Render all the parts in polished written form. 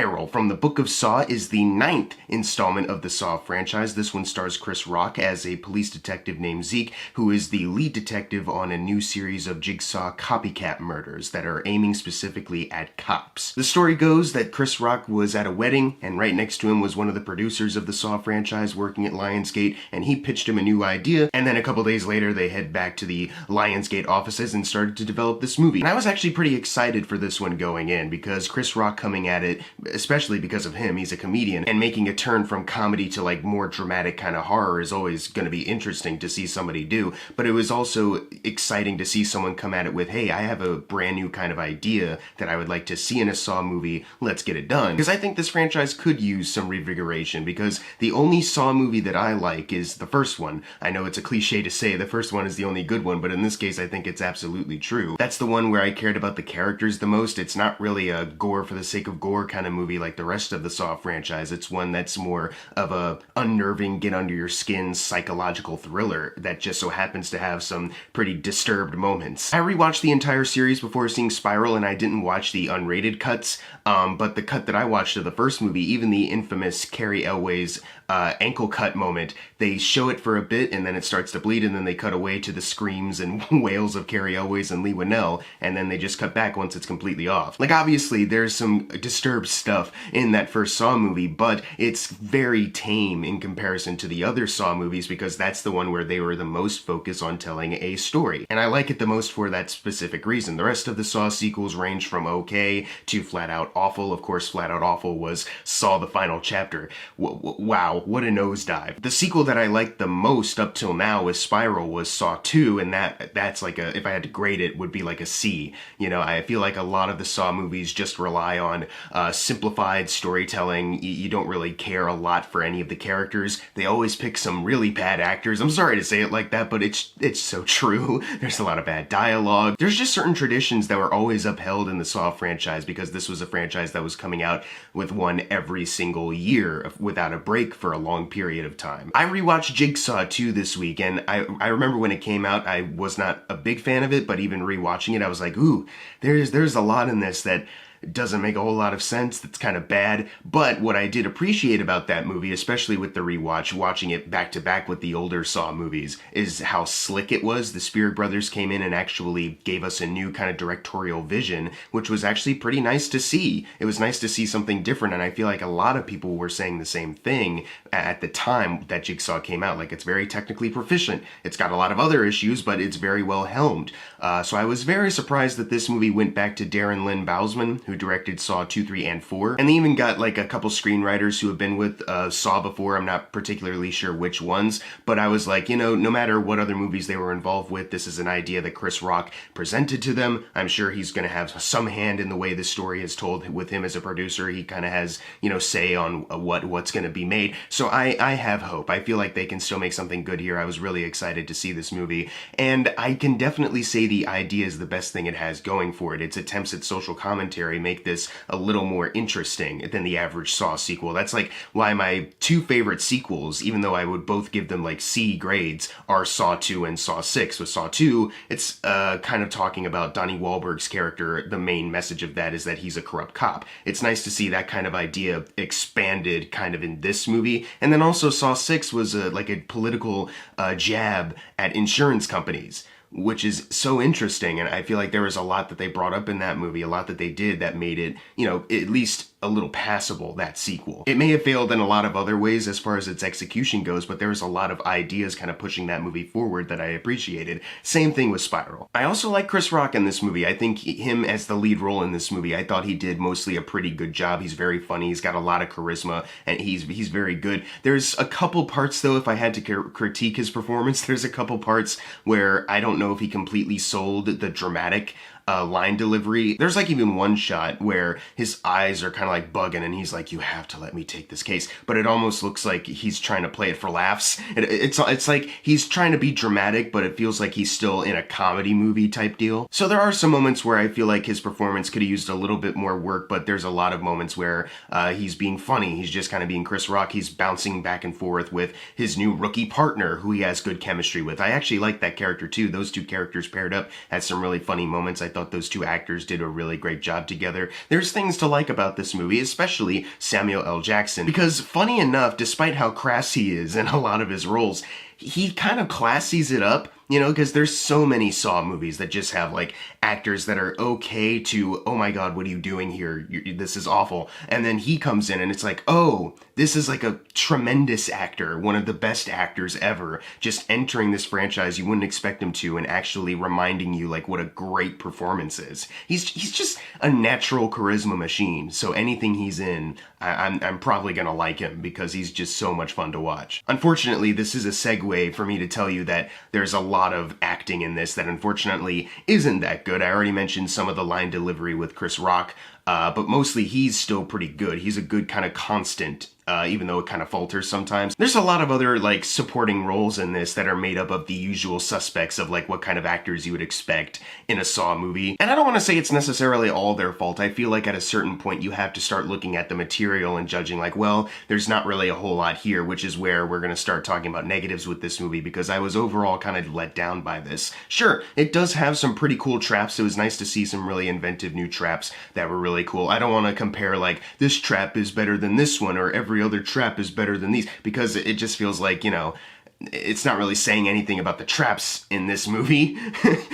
Spiral from the Book of Saw is the 9th installment of the Saw franchise. This one stars Chris Rock as a police detective named Zeke, who is the lead detective on a new series of Jigsaw copycat murders that are aiming specifically at cops. The story goes that Chris Rock was at a wedding, and right next to him was one of the producers of the Saw franchise working at Lionsgate, and he pitched him a new idea, and then a couple days later they head back to the Lionsgate offices and started to develop this movie. And I was actually pretty excited for this one going in, because Chris Rock coming at it, especially because of him, he's a comedian, and making a turn from comedy to like more dramatic kind of horror is always going to be interesting to see somebody do. But it was also exciting to see someone come at it with, hey, I have a brand new kind of idea that I would like to see in a Saw movie, let's get it done. Because I think this franchise could use some revigoration, because the only Saw movie that I like is the first one. I know it's a cliche to say the first one is the only good one, but in this case I think it's absolutely true. That's the one where I cared about the characters the most. It's not really a gore for the sake of gore kind of movie like the rest of the Saw franchise. It's one that's more of a unnerving, get under your skin psychological thriller that just so happens to have some pretty disturbed moments. I rewatched the entire series before seeing Spiral, and I didn't watch the unrated cuts, but the cut that I watched of the first movie, even the infamous Carrie Elway's ankle cut moment, they show it for a bit and then it starts to bleed, and then they cut away to the screams and wails of Carrie Elway's and Lee Winnell, and then they just cut back once it's completely off. Like, obviously there's some disturbed stuff in that first Saw movie, but it's very tame in comparison to the other Saw movies, because that's the one where they were the most focused on telling a story. And I like it the most for that specific reason. The rest of the Saw sequels range from okay to flat out awful. Of course, flat out awful was Saw the Final Chapter. Wow, what a nosedive. The sequel that I liked the most up till now with Spiral was Saw 2, and that's like a, if I had to grade it, would be like a C. You know, I feel like a lot of the Saw movies just rely on simplified storytelling. You don't really care a lot for any of the characters. They always pick some really bad actors. I'm sorry to say it like that, but it's so true. There's a lot of bad dialogue. There's just certain traditions that were always upheld in the Saw franchise, because this was a franchise that was coming out with one every single year without a break for a long period of time. I rewatched Jigsaw 2 this week, and I remember when it came out, I was not a big fan of it, but even rewatching it, I was like, ooh, there's a lot in this that doesn't make a whole lot of sense, that's kind of bad. But what I did appreciate about that movie, especially with the rewatch, watching it back to back with the older Saw movies, is how slick it was. The Spirit brothers came in and actually gave us a new kind of directorial vision, which was actually pretty nice to see. It was nice to see something different, and I feel like a lot of people were saying the same thing at the time that Jigsaw came out. Like, it's very technically proficient. It's got a lot of other issues, but it's very well helmed. So I was very surprised that this movie went back to Darren Lynn Bousman, who directed Saw 2, 3, and 4. And they even got like a couple screenwriters who have been with Saw before. I'm not particularly sure which ones, but I was like, you know, no matter what other movies they were involved with, this is an idea that Chris Rock presented to them. I'm sure he's going to have some hand in the way this story is told. With him as a producer, he kind of has, you know, say on what's going to be made. So I have hope. I feel like they can still make something good here. I was really excited to see this movie, and I can definitely say the idea is the best thing it has going for it. Its attempts at social commentary make this a little more interesting than the average Saw sequel. That's like why my two favorite sequels, even though I would both give them like C grades, are Saw 2 and Saw 6. With Saw 2, it's kind of talking about Donnie Wahlberg's character. The main message of that is that he's a corrupt cop. It's nice to see that kind of idea expanded kind of in this movie. And then also Saw 6 was like a political jab at insurance companies, which is so interesting, and I feel like there was a lot that they brought up in that movie, a lot that they did that made it, you know, at least a little passable, that sequel. It may have failed in a lot of other ways as far as its execution goes, but there was a lot of ideas kind of pushing that movie forward that I appreciated. Same thing with Spiral. I also like Chris Rock in this movie. I think him as the lead role in this movie, I thought he did mostly a pretty good job. He's very funny, he's got a lot of charisma, and he's very good. There's a couple parts, though, if I had to critique his performance, there's a couple parts where I don't know if he completely sold the dramatic line delivery. There's like even one shot where his eyes are kind of like bugging and he's like, you have to let me take this case, but it almost looks like he's trying to play it for laughs. It's like he's trying to be dramatic, but it feels like he's still in a comedy movie type deal. So there are some moments where I feel like his performance could have used a little bit more work, but there's a lot of moments where he's being funny. He's just kind of being Chris Rock. He's bouncing back and forth with his new rookie partner who he has good chemistry with. I actually like that character too. Those two characters paired up had some really funny moments. I thought those two actors did a really great job together. There's things to like about this movie, especially Samuel L. Jackson, because funny enough, despite how crass he is in a lot of his roles, he kind of classies it up, you know, because there's so many Saw movies that just have, like, actors that are okay to, oh my god, what are you doing here? This is awful. And then he comes in and it's like, oh, this is like a tremendous actor, one of the best actors ever, just entering this franchise you wouldn't expect him to and actually reminding you, like, what a great performance is. He's just a natural charisma machine, so anything he's in, I'm probably gonna like him because he's just so much fun to watch. Unfortunately, this is a segue for me to tell you that there's a lot of acting in this that unfortunately isn't that good. I already mentioned some of the line delivery with Chris Rock, but mostly he's still pretty good. He's a good kind of constant, even though it kind of falters sometimes. There's a lot of other, like, supporting roles in this that are made up of the usual suspects of, like, what kind of actors you would expect in a Saw movie. And I don't want to say it's necessarily all their fault. I feel like at a certain point you have to start looking at the material and judging, like, well, there's not really a whole lot here, which is where we're going to start talking about negatives with this movie, because I was overall kind of let down by this. Sure, it does have some pretty cool traps. It was nice to see some really inventive new traps that were really cool. I don't want to compare, like, this trap is better than this one, or every other trap is better than these, because it just feels like, you know, it's not really saying anything about the traps in this movie.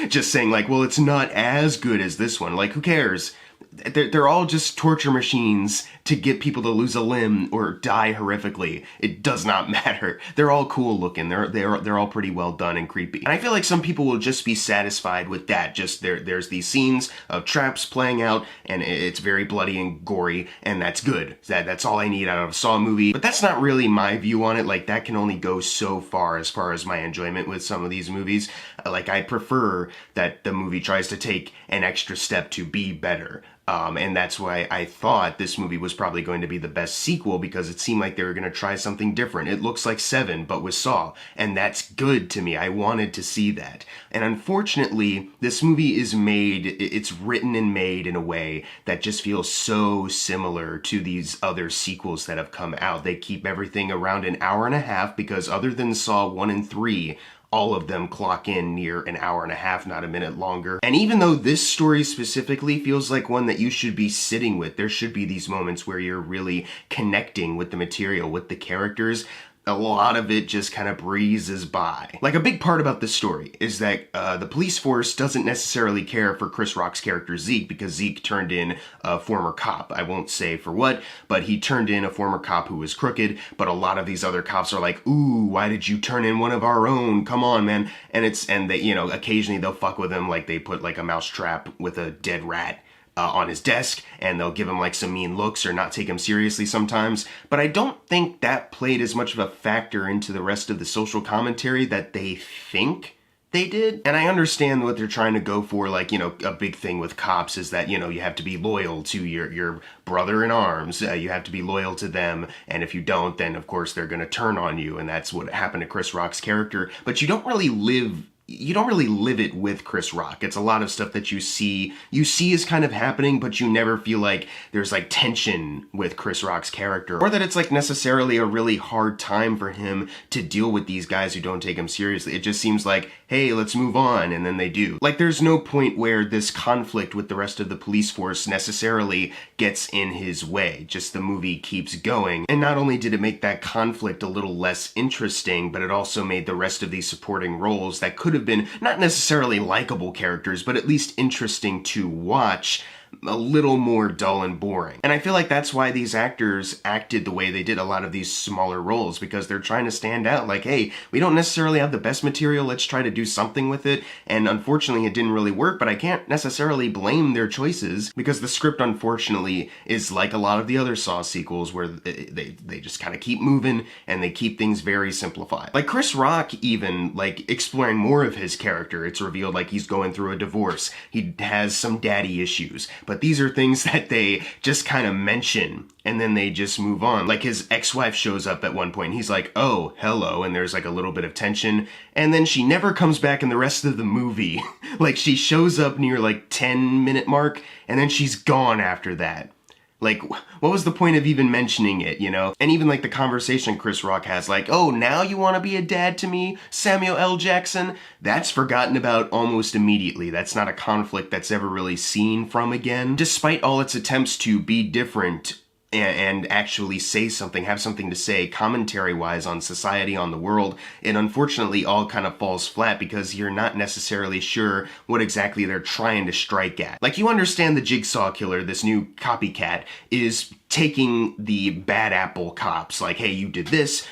Just saying, like, well, it's not as good as this one. Like, who cares? They're all just torture machines to get people to lose a limb or die horrifically. It does not matter. They're all cool looking. They're all pretty well done and creepy. And I feel like some people will just be satisfied with that. Just there's these scenes of traps playing out and it's very bloody and gory, and that's good. That's all I need out of a Saw movie. But that's not really my view on it. Like, that can only go so far as my enjoyment with some of these movies. Like, I prefer that the movie tries to take an extra step to be better. And that's why I thought this movie was probably going to be the best sequel, because it seemed like they were going to try something different. It looks like Seven, but with Saw, and that's good to me. I wanted to see that. And unfortunately, this movie is it's written and made in a way that just feels so similar to these other sequels that have come out. They keep everything around an hour and a half, because other than Saw 1 and 3, all of them clock in near an hour and a half, not a minute longer. And even though this story specifically feels like one that you should be sitting with, there should be these moments where you're really connecting with the material, with the characters. A lot of it just kind of breezes by. Like, a big part about this story is that the police force doesn't necessarily care for Chris Rock's character Zeke, because Zeke turned in a former cop. I won't say for what, but he turned in a former cop who was crooked, but a lot of these other cops are like, ooh, why did you turn in one of our own? Come on, man. And they, you know, occasionally they'll fuck with him, like they put like a mouse trap with a dead rat on his desk, and they'll give him like some mean looks or not take him seriously sometimes. But I don't think that played as much of a factor into the rest of the social commentary that they think they did. And I understand what they're trying to go for. Like, you know, a big thing with cops is that, you know, you have to be loyal to your brother in arms. You have to be loyal to them. And if you don't, then of course they're going to turn on you. And that's what happened to Chris Rock's character. But you don't really live it with Chris Rock. It's a lot of stuff that you see is kind of happening, but you never feel like there's like tension with Chris Rock's character, or that it's like necessarily a really hard time for him to deal with these guys who don't take him seriously. It just seems like, hey, let's move on, and then they do. Like, there's no point where this conflict with the rest of the police force necessarily gets in his way. Just the movie keeps going. And not only did it make that conflict a little less interesting, but it also made the rest of these supporting roles that could have been not necessarily likable characters, but at least interesting to watch, a little more dull and boring. And I feel like that's why these actors acted the way they did a lot of these smaller roles, because they're trying to stand out. Like, hey, we don't necessarily have the best material, let's try to do something with it. And unfortunately it didn't really work, but I can't necessarily blame their choices, because the script unfortunately is like a lot of the other Saw sequels, where they just kind of keep moving and they keep things very simplified. Like Chris Rock, even like exploring more of his character, it's revealed like he's going through a divorce, he has some daddy issues. But these are things that they just kind of mention and then they just move on. Like, his ex-wife shows up at one point and he's like, oh, hello, and there's like a little bit of tension, and then she never comes back in the rest of the movie. Like, she shows up near like 10-minute mark and then she's gone after that. Like, what was the point of even mentioning it, you know? And even like the conversation Chris Rock has, like, oh, now you want to be a dad to me, Samuel L. Jackson? That's forgotten about almost immediately. That's not a conflict that's ever really seen from again. Despite all its attempts to be different and actually say something, have something to say commentary-wise on society, on the world, it unfortunately all kind of falls flat because you're not necessarily sure what exactly they're trying to strike at. Like, you understand the Jigsaw Killer, this new copycat, is taking the bad apple cops, like, hey, you did this,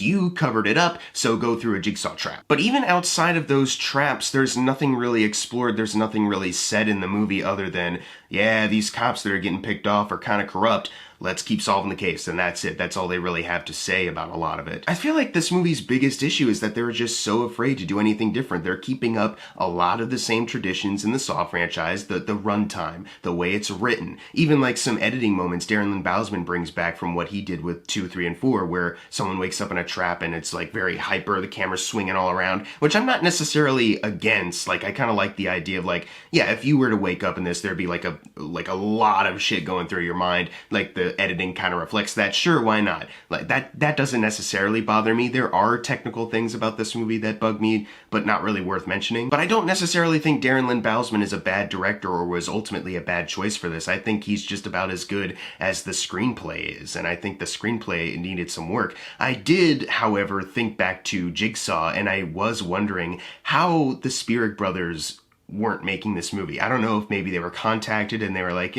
you covered it up, so go through a jigsaw trap. But even outside of those traps, there's nothing really explored, there's nothing really said in the movie other than, yeah, these cops that are getting picked off are kind of corrupt, let's keep solving the case, and that's it. That's all they really have to say about a lot of it. I feel like this movie's biggest issue is that they're just so afraid to do anything different. They're keeping up a lot of the same traditions in the Saw franchise, the runtime, the way it's written, even like some editing moments Darren Lynn Bousman brings back from what he did with 2, 3, and 4, where someone wakes up in a trap and it's like very hyper, the camera's swinging all around, which I'm not necessarily against. Like, I kind of like the idea of like, yeah, if you were to wake up in this, there'd be like a lot of shit going through your mind, like the editing kind of reflects that. Sure, why not? Like, that doesn't necessarily bother me. There are technical things about this movie that bug me, but not really worth mentioning. But I don't necessarily think Darren Lynn Bousman is a bad director or was ultimately a bad choice for this. I think he's just about as good as the screenplay is, and I think the screenplay needed some work. I did, however, think back to Jigsaw, and I was wondering how the Spirit brothers weren't making this movie. I don't know if maybe they were contacted and they were like,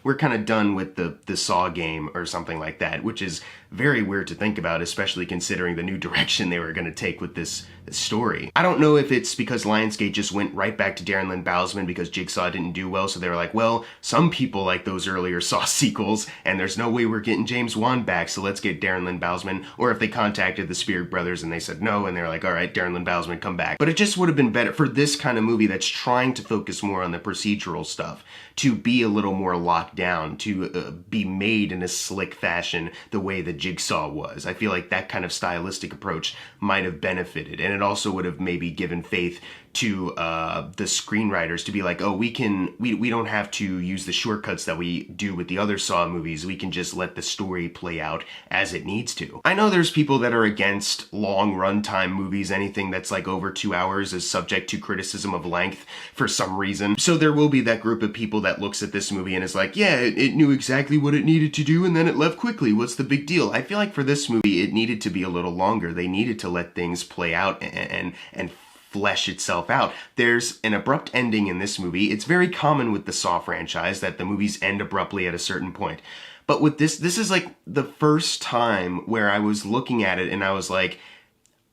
we're kind of done with the Saw game or something like that, which is very weird to think about, especially considering the new direction they were going to take with this story. I don't know if it's because Lionsgate just went right back to Darren Lynn Bousman because Jigsaw didn't do well, so they were like, well, some people like those earlier Saw sequels, and there's no way we're getting James Wan back, so let's get Darren Lynn Bousman, or if they contacted the Spirit brothers and they said no, and they're like, all right, Darren Lynn Bousman, come back. But it just would have been better for this kind of movie that's trying to focus more on the procedural stuff, to be a little more locked down, to be made in a slick fashion the way the Jigsaw was. I feel like that kind of stylistic approach might have benefited, and it also would have maybe given faith to the screenwriters to be like, oh, we don't have to use the shortcuts that we do with the other Saw movies. We can just let the story play out as it needs to. I know there's people that are against long runtime movies. Anything that's like over 2 hours is subject to criticism of length for some reason. So there will be that group of people that looks at this movie and is like, yeah, it knew exactly what it needed to do and then it left quickly. What's the big deal? I feel like for this movie, it needed to be a little longer. They needed to let things play out and flesh itself out. There's an abrupt ending in this movie. It's very common with the Saw franchise that the movies end abruptly at a certain point. But with this is like the first time where I was looking at it and I was like,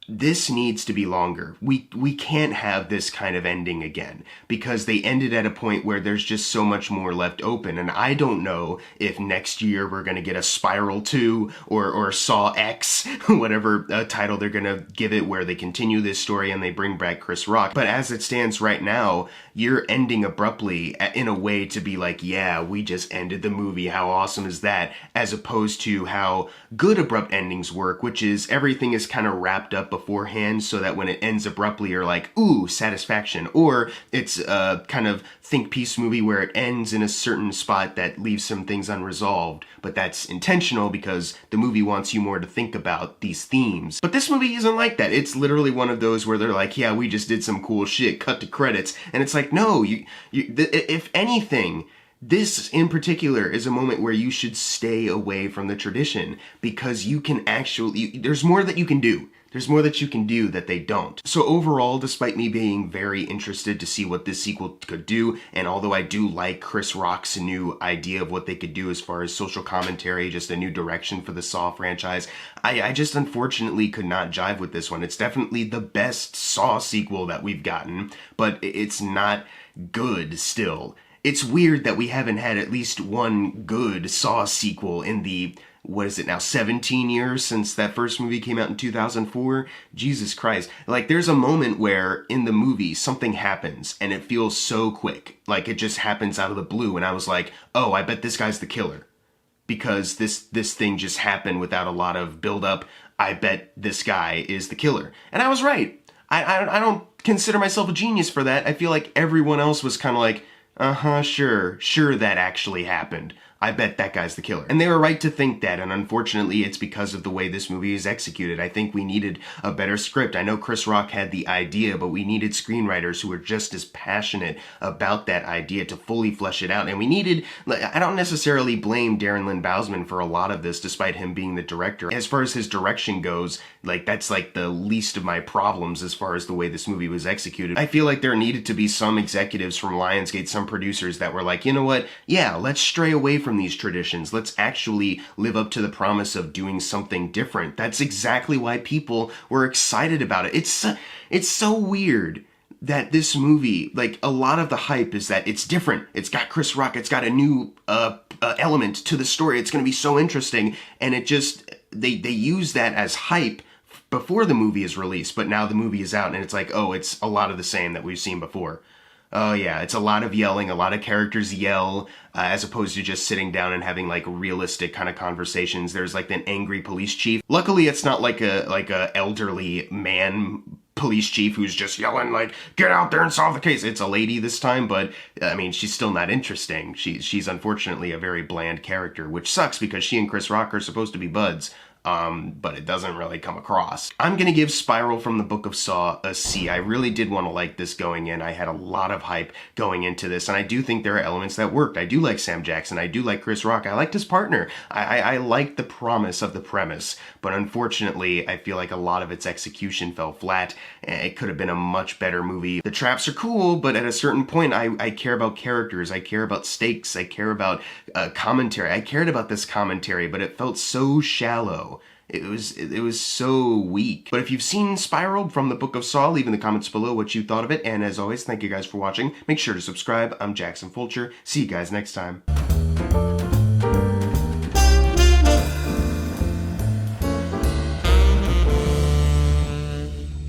this needs to be longer. We can't have this kind of ending again because they ended at a point where there's just so much more left open. And I don't know if next year we're going to get a Spiral 2 or Saw X, whatever title they're going to give it, where they continue this story and they bring back Chris Rock. But as it stands right now, you're ending abruptly in a way to be like, yeah, we just ended the movie. How awesome is that? As opposed to how good abrupt endings work, which is everything is kind of wrapped up beforehand so that when it ends abruptly, you're like, ooh, satisfaction. Or it's a kind of think piece movie where it ends in a certain spot that leaves some things unresolved, but that's intentional because the movie wants you more to think about these themes. But this movie isn't like that. It's literally one of those where they're like, yeah, we just did some cool shit, cut to credits. And it's like, no, if anything, this in particular is a moment where you should stay away from the tradition because you can actually, there's more that you can do. There's more that you can do that they don't. So overall, despite me being very interested to see what this sequel could do, and although I do like Chris Rock's new idea of what they could do as far as social commentary, just a new direction for the Saw franchise, I just unfortunately could not jive with this one. It's definitely the best Saw sequel that we've gotten, but it's not good still. It's weird that we haven't had at least one good Saw sequel in the, what is it now, 17 years since that first movie came out in 2004? Jesus Christ. Like, there's a moment where in the movie something happens and it feels so quick. Like, it just happens out of the blue. And I was like, oh, I bet this guy's the killer. Because this thing just happened without a lot of build-up. I bet this guy is the killer. And I was right. I don't consider myself a genius for that. I feel like everyone else was kind of like, sure that actually happened. I bet that guy's the killer. And they were right to think that, and unfortunately it's because of the way this movie is executed. I think we needed a better script. I know Chris Rock had the idea, but we needed screenwriters who were just as passionate about that idea to fully flesh it out. And we needed, I don't necessarily blame Darren Lynn Bousman for a lot of this, despite him being the director. As far as his direction goes, like, that's like the least of my problems as far as the way this movie was executed. I feel like there needed to be some executives from Lionsgate, some producers that were like, you know what, yeah, let's stray away from these traditions. Let's actually live up to the promise of doing something different. That's exactly why people were excited about it. It's so weird that this movie, like, a lot of the hype is that it's different. It's got Chris Rock. It's got a new element to the story. It's going to be so interesting. And it just, they use that as hype before the movie is released, but now the movie is out and it's like, oh, it's a lot of the same that we've seen before. Oh yeah, it's a lot of yelling, a lot of characters yell, as opposed to just sitting down and having like realistic kind of conversations. There's like an angry police chief. Luckily, it's not like a elderly man police chief who's just yelling like, get out there and solve the case. It's a lady this time, but I mean, she's still not interesting. She's unfortunately a very bland character, which sucks because she and Chris Rock are supposed to be buds. But it doesn't really come across. I'm gonna give Spiral from the Book of Saw a C. I really did want to like this going in. I had a lot of hype going into this, and I do think there are elements that worked. I do like Sam Jackson. I do like Chris Rock. I liked his partner. I liked the promise of the premise, but unfortunately, I feel like a lot of its execution fell flat. It could have been a much better movie. The traps are cool, but at a certain point, I care about characters. I care about stakes. I care about commentary. I cared about this commentary, but it felt so shallow. It was so weak. But if you've seen Spiral from the Book of Saw, leave in the comments below what you thought of it. And as always, thank you guys for watching. Make sure to subscribe. I'm Jackson Fulcher. See you guys next time.